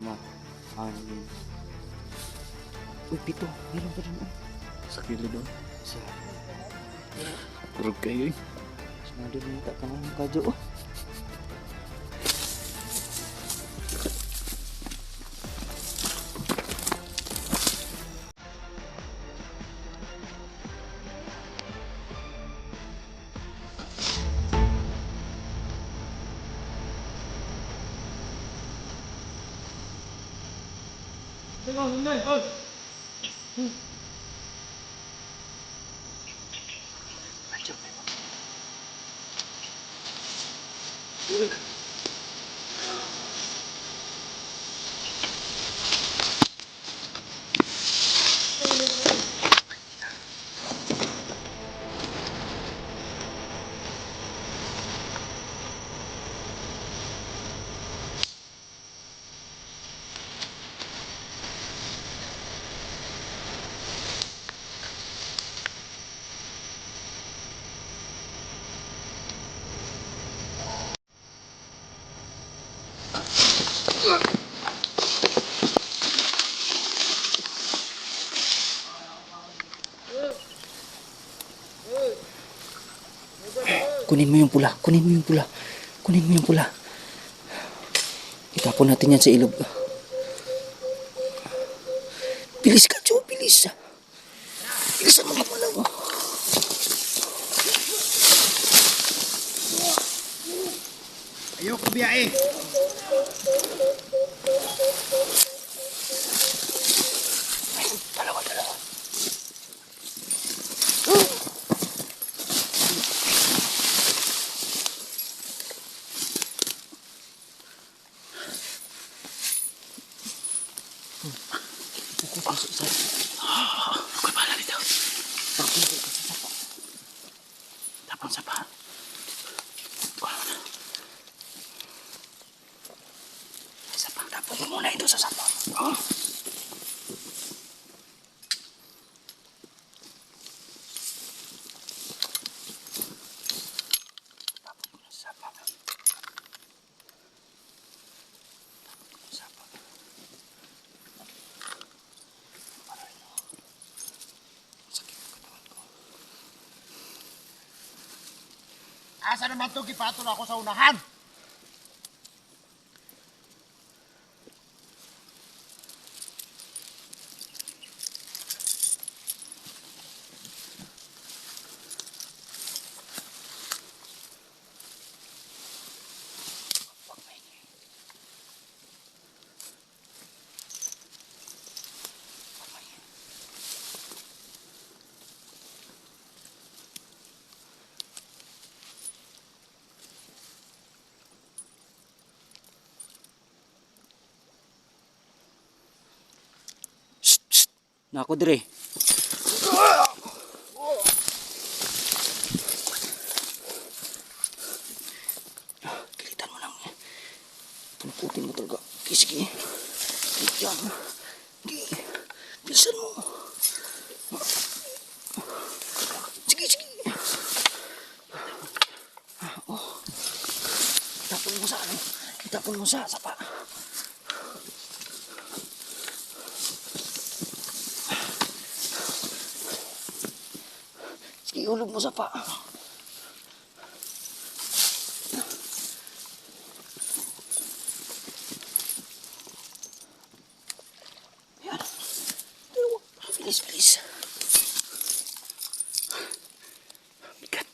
Anim. Uy, 7. Meron pa rin. Sa kilid doon. Sa... Purog kayo eh. Semua dia minta kamu kajo. Tengok sini, oi. Macam memang. Kunin mo yung pula, kunin mo yung pula. Kunin mo yung pula. Itapon natin yan sa ilog. Bilis ka, Joe, bilis. Bilisan mo kumalaw. Ayoko biyahe. Dalawa. Ako'y bahala dito. Tapon sa pa. Sa pagtapon mo muna ito sa sapon. Asa naman ito, gipatol ako sa unahan. Na ako dire. Kilitan mo lang. Puluputin mo talaga. Sige. Yan. Bilisan mo. Sige. Itapon mo sa ano. Itapon mo sa sapa. Sige, ulog mo sa pa. Yan. Bilis. Bigat.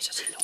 Sa silong.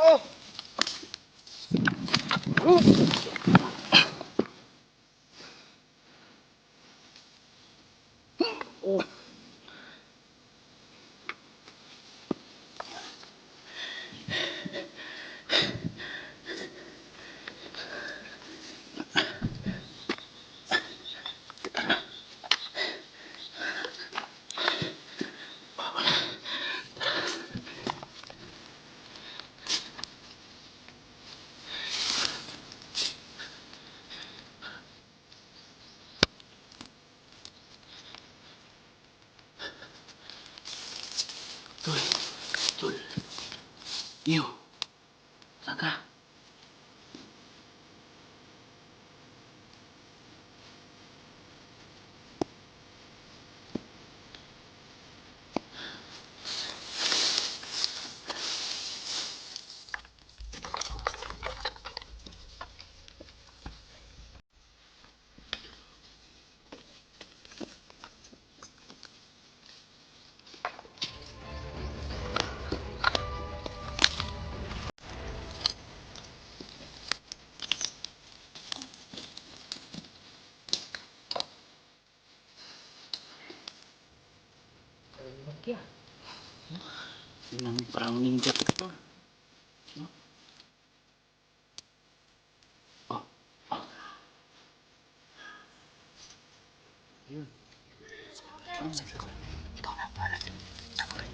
to. Tol. Tol. Iyo. Saan ka? Yun ang parang ninja to. No? Oh. Oh. Yun. Ikaw na, bahala. Sama kayo.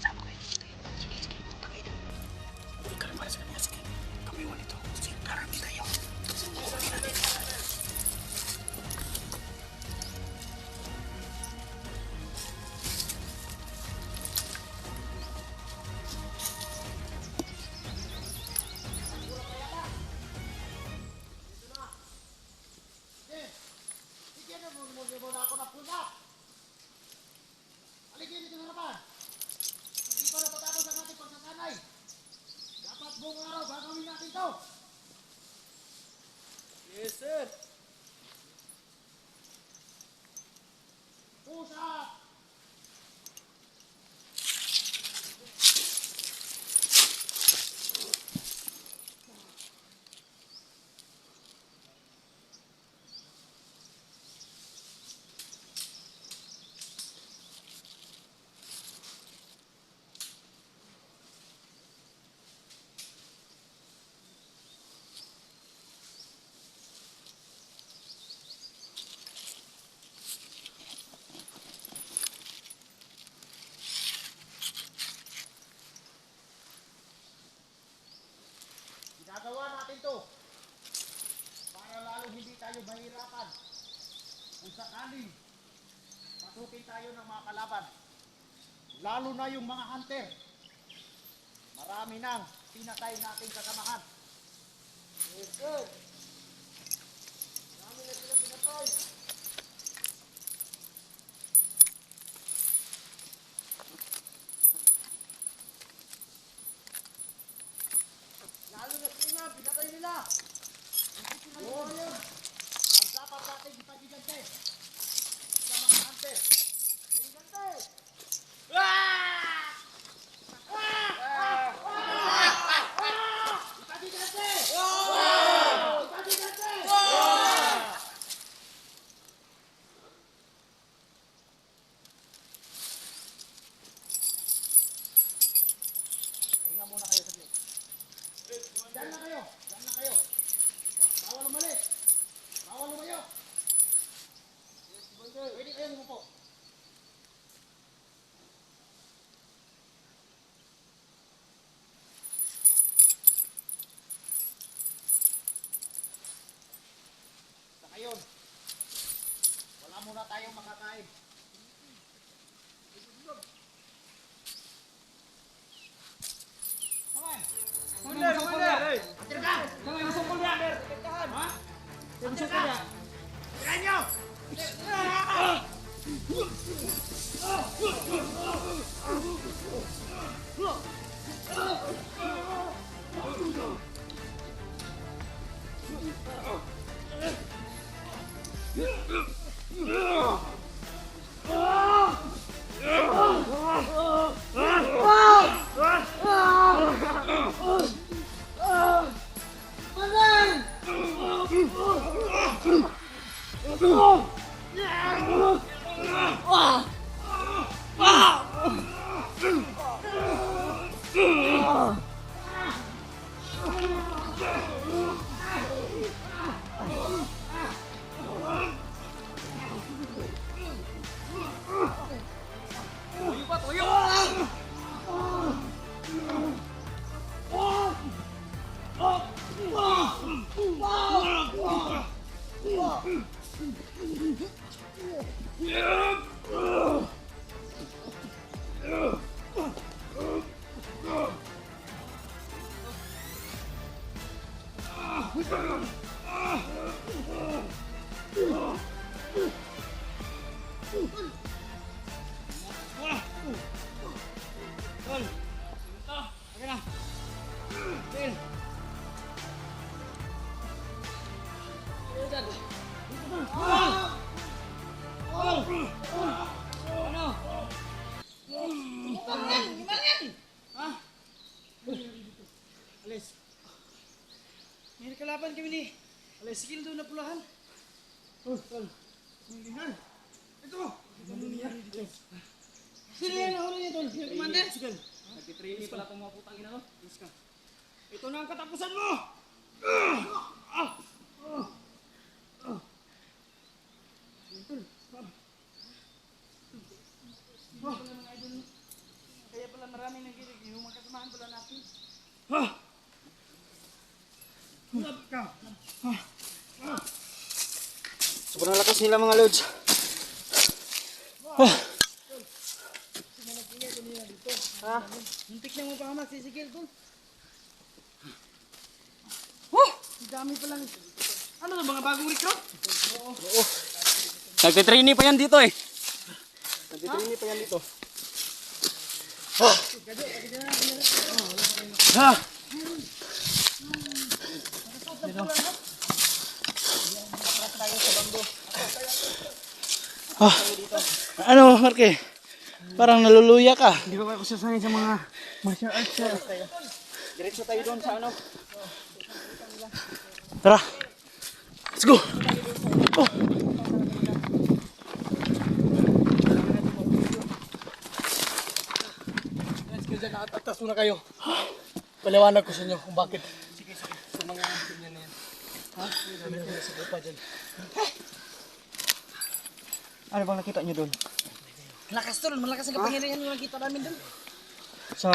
Sama kayo. Sige, sige. Punta kayo na. Huwag ka naman sa kanila. Sige. Kami wala ito. Sige, karami tayo. Kukunin natin. Bigyan mo na ako ng puna. Aligin dito sa harapan. Hindi pa napatapos ang ating pagsasanay. Dapat buong araw gagawin natin to. Yes, sir. Pusa! Ginagawa natin to para lalo hindi tayo mahirapan kung sakaling pasukin tayo ng mga kalaban. Lalo na yung mga hunter. Marami nang pinatay nating kasamahan. Yes, sir. Marami na silang pinatay. Lalo na sila, pinatay nila. Yun. Ang dapat natin ipagigante sa mga hunter. Gigante! Ipagigante! Ipagigante! Hinga muna kayo saglit. Diyan na kayo. Diyan na kayo. Bawal umalis. Bawal lumayo. Pwede kayong umupo. Sa ngayon, wala muna tayong makakain. Alis. May kalaban kami ni. Alis, skill doon na pulahan. Tol. Milihan. Ito. Sino yan ang huli niya, Tol? Yung commander? Skill. Nagtitraini pala itong mga putang ina no? Ito na ang katapusan mo! Kaya pala maraming nagilig. Yung mga kasamahan pala natin. Sobrang lakas nila mga lods. Muntik na mo pa hamak si Sigil, Tol. Ang dami pa lang. Ano na mga bagong recruit? Nagtitraini pa yan dito eh. Nagtitrini pa yan dito. Ano, Marke? Parang naluluya ka. Hindi ko ako sasanay sa mga martial arts. Diretso tayo doon sa ano. Tara. Let's go. Oh. Let's go dyan. Atas muna kayo. Paliwanag ko sa inyo kung bakit. Sige. Sa mga ganyan na yan. Ha? Sabi na sa grupa dyan. Ano bang nakita nyo doon? Lakas, Tol. Malakas ang kapangyarihan yung nakita namin doon. Sa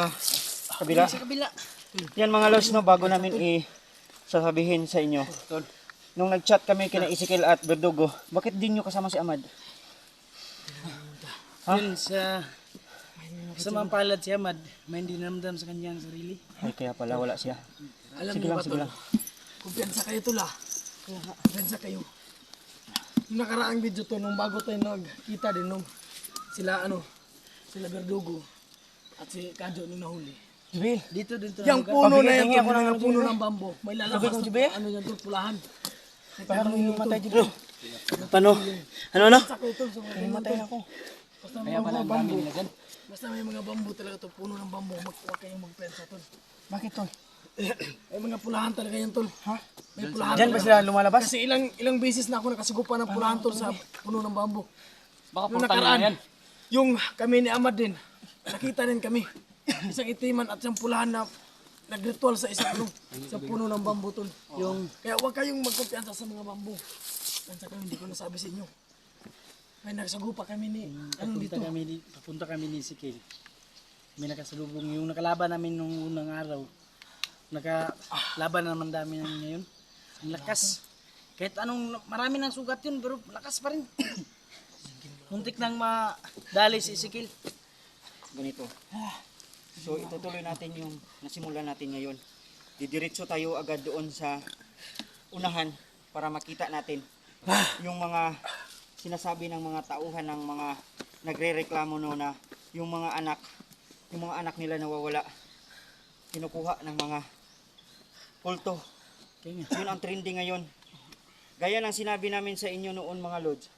kabila? Sa kabila. Yan mga lods, no, bago namin sasabihin sa inyo. Nung nag-chat kami kina Ezekiel at Verdugo, bakit din nyo kasama si Ahmad? Yun sa mga palad si Ahmad, may hindi namdam sa kanyang sarili. Ay, kaya pala wala siya. Alam Sige niyo lang, ba, sige Tol? lang. Kumpiyansa kayo, Tol, ah. Kumpiyansa kayo. Yung nakaraang video to, nung bago tayo nagkita din nung sila Verdugo at si Kadyo nung nahuli. Jibil, Dito din to. Yang puno puno na yan, yung Tol, puno ng bambo. May lalabas Sabi ko, na Jibil? ano yan, Tol, pulahan. paano yung matay dito? Paano? Ano? Sa kayo, Tol, sa mga ganyan, Matay Tol. na ako. Basta may mga bambo. Basta may mga bambo talaga to, puno ng bambo. Huwag kayong magpensa, Tol. Bakit tol? May mga pulahan talaga yan, Tol. Ha? May pulahan Diyan ba talaga. sila lumalabas? Kasi ilang beses na ako nakasugupan ng pulahan, Tol, sa puno ng bambo. Baka Yung putang ina nakaraan, yan. yung kami ni Ahmad din, nakita din kami. Isang itiman at isang pulahan na nagritual sa isang puno ng bambu, Tol. Kaya huwag kayong magkumpiyansa sa mga bambu. Kumpiyansa kayo, hindi ko nasabi sa inyo. May nagsagupa kami ni, dito? Papunta kami ni Sikil. May nakasalubong yung nakalaban namin nung unang araw. Nakalaban naman namin ngayon. Ang lakas. Kahit marami ng sugat yun, pero lakas pa rin. Muntik nang madali si Sikil. Ganito. So itutuloy natin yung nasimulan natin ngayon. Didiretso tayo agad doon sa unahan para makita natin yung mga sinasabi ng mga tauhan ng mga nagrereklamo no na yung mga anak nila nawawala. Kinukuha ng mga kulto. Yun ang trending ngayon. Gaya ng sinabi namin sa inyo noon mga lods.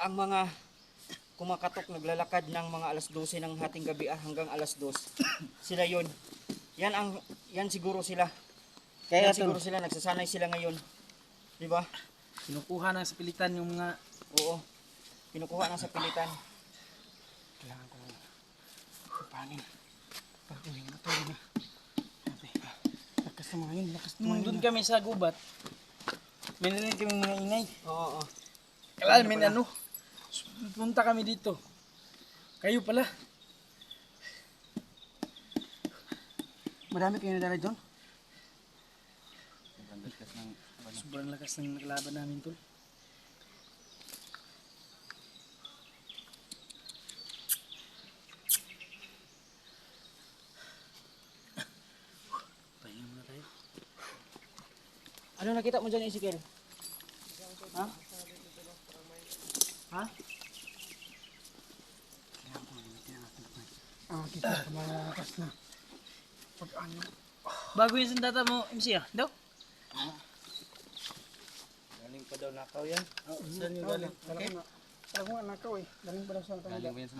Ang mga kumakatok naglalakad ng mga alas 12 ng hating gabi hanggang alas 2. Sila yon. Yan siguro sila. Kaya Yan siguro sila nagsasanay sila ngayon. 'Di ba? Kinukuha na sa pilitan yung mga Oo. kinukuha na sa pilitan. Kailangan ko ng pangin. Para kumain na tayo na. Sabi, lakas tumahin, lakas tumahin. Doon kami sa gubat. May narinig kami mga ingay. Oo, oo. Kailangan may ano. Punta kami dito. Kayo pala. Marami kayo nadala doon? Sobrang lakas ng nakalaban namin tol. Pahinga muna tayo. Ano nakita mo dyan, Ezekiel? Ha? Ha? Ah, kita malakas na. Pag ano. Bago yung sandata mo, MC ah? Daw? Galing pa daw nakaw yan. Saan yung galing? Okay. Talagang nga nakaw eh. Galing pa daw sa tanda. Galing pa yan sa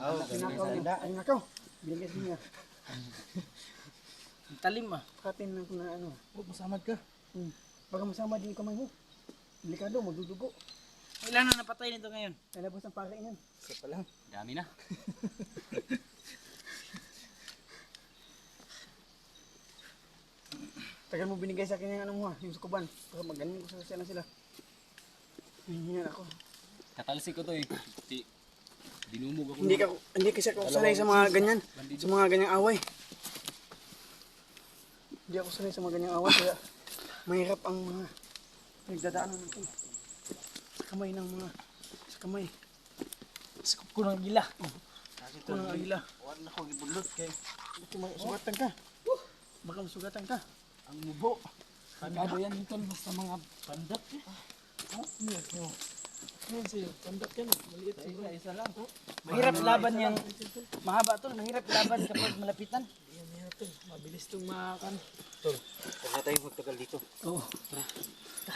Nakaw din. Ay nakaw. Bilis niya. Talim ah. Katin lang na ano. Oh, masamad ka. Baka masama din yung kamay mo. Delikado, magdudugo. Ilan na napatay nito ngayon? Nalabas ang pala yan. Isa pa lang. Dami na. Tagal mo binigay sa akin yung ano mo ha, yung sukuban. Para magaling ko sa sila. Hinihingan ako. Katalsik ko to eh. Dinumog ako. Hindi kasi ako sanay sa mga ganyan. Sa mga ganyang away. Hindi ako sanay sa mga ganyang away. Kaya mahirap ang mga nagdadaanan natin. Sa kamay ng mga... Sa kamay. Sa ko ng gila. Ko ng agila. Wala ko gibulot kay. Sugatan ka. Baka masugatan ka. Ang mubo. Pagkado yan dito sa mga pandak eh. Yan siya, pandak yan. Maliit siya. Isa lang. Mahirap laban yan. Mahaba to. Mahirap laban kapag malapitan. Yan yan to. Mabilis itong makan. Huwag na tayo magtagal dito. Oo.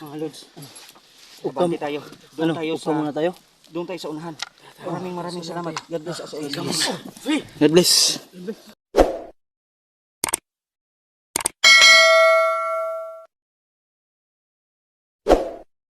Mga Lods. Abante tayo. Doon tayo sa... muna tayo. Doon tayo sa unahan. Maraming salamat. God bless us all. God bless.